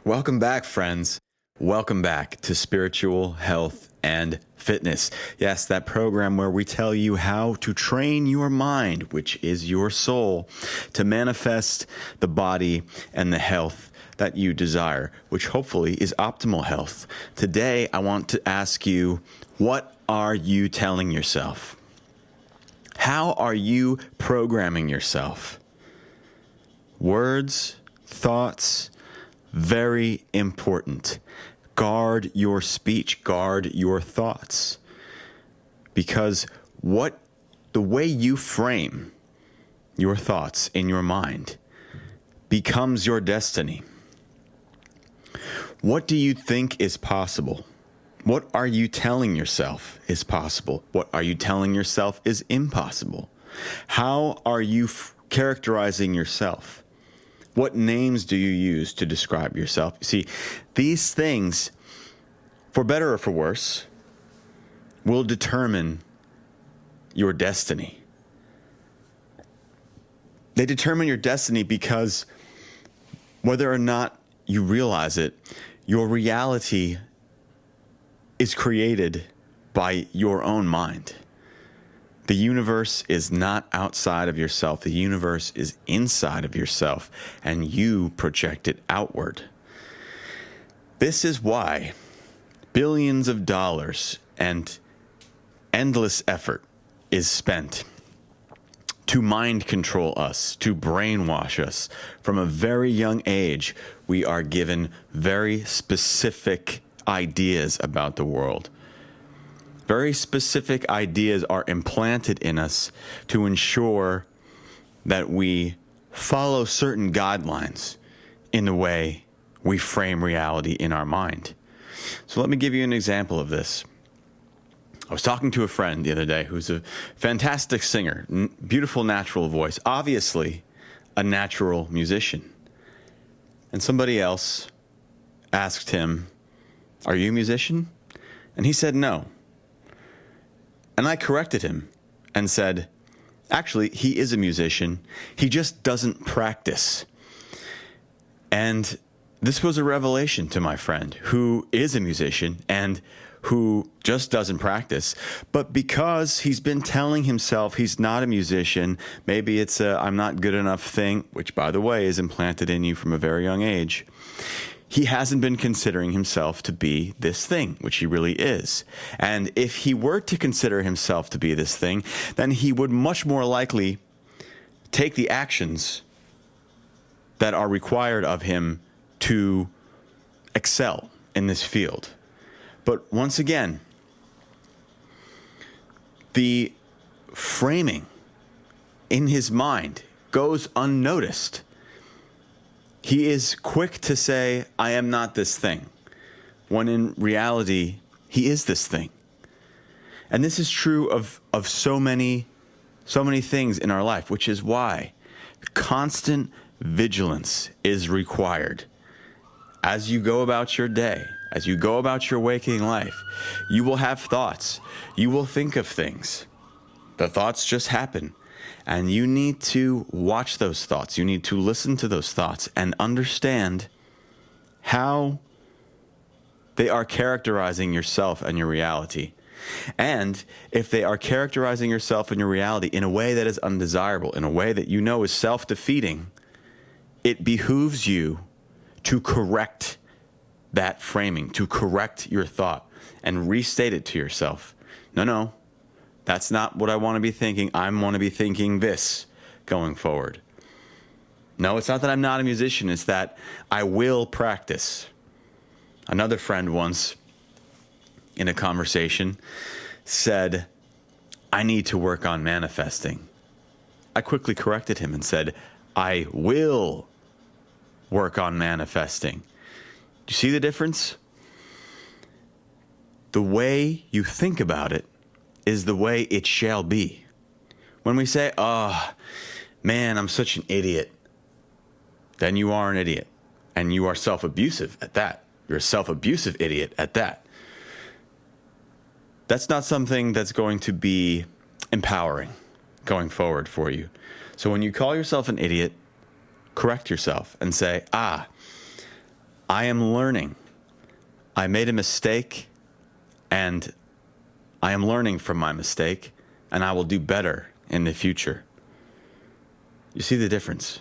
Welcome back, friends. Welcome back to Spiritual Health and Fitness. Yes, that program where we tell you how to train your mind, which is your soul, to manifest the body and the health that you desire, which hopefully is optimal health. Today, I want to ask you, what are you telling yourself? How are you programming yourself? Words, thoughts, very important. Guard your speech, guard your thoughts. Because the way you frame your thoughts in your mind becomes your destiny. What do you think is possible? What are you telling yourself is possible? What are you telling yourself is impossible? How are you characterizing yourself? What names do you use to describe yourself? See, these things, for better or for worse, will determine your destiny. They determine your destiny because whether or not you realize it, your reality is created by your own mind. The universe is not outside of yourself. The universe is inside of yourself, and you project it outward. This is why billions of dollars and endless effort is spent to mind control us, to brainwash us. From a very young age, we are given very specific ideas about the world. Very specific ideas are implanted in us to ensure that we follow certain guidelines in the way we frame reality in our mind. So let me give you an example of this. I was talking to a friend the other day who's a fantastic singer, beautiful natural voice, obviously a natural musician. And somebody else asked him, "Are you a musician?" And he said no. And I corrected him and said, actually, he is a musician. He just doesn't practice. And this was a revelation to my friend who is a musician and who just doesn't practice. But because he's been telling himself he's not a musician, maybe it's a "I'm not good enough" thing, which, by the way, is implanted in you from a very young age. He hasn't been considering himself to be this thing, which he really is. And if he were to consider himself to be this thing, then he would much more likely take the actions that are required of him to excel in this field. But once again, the framing in his mind goes unnoticed. He is quick to say, "I am not this thing," when in reality, he is this thing. And this is true of so many things in our life, which is why constant vigilance is required. As you go about your day, as you go about your waking life, you will have thoughts. You will think of things. The thoughts just happen. And you need to watch those thoughts. You need to listen to those thoughts and understand how they are characterizing yourself and your reality. And if they are characterizing yourself and your reality in a way that is undesirable, in a way that you know is self-defeating, it behooves you to correct that framing, to correct your thought and restate it to yourself. No. That's not what I want to be thinking. I want to be thinking this going forward. No, it's not that I'm not a musician. It's that I will practice. Another friend once in a conversation said, "I need to work on manifesting." I quickly corrected him and said, "I will work on manifesting." Do you see the difference? The way you think about it is the way it shall be. When we say, "Oh, man, I'm such an idiot," then you are an idiot. And you are self-abusive at that. You're a self-abusive idiot at that. That's not something that's going to be empowering going forward for you. So when you call yourself an idiot, correct yourself and say, I am learning. I made a mistake, and I am learning from my mistake, and I will do better in the future. You see the difference?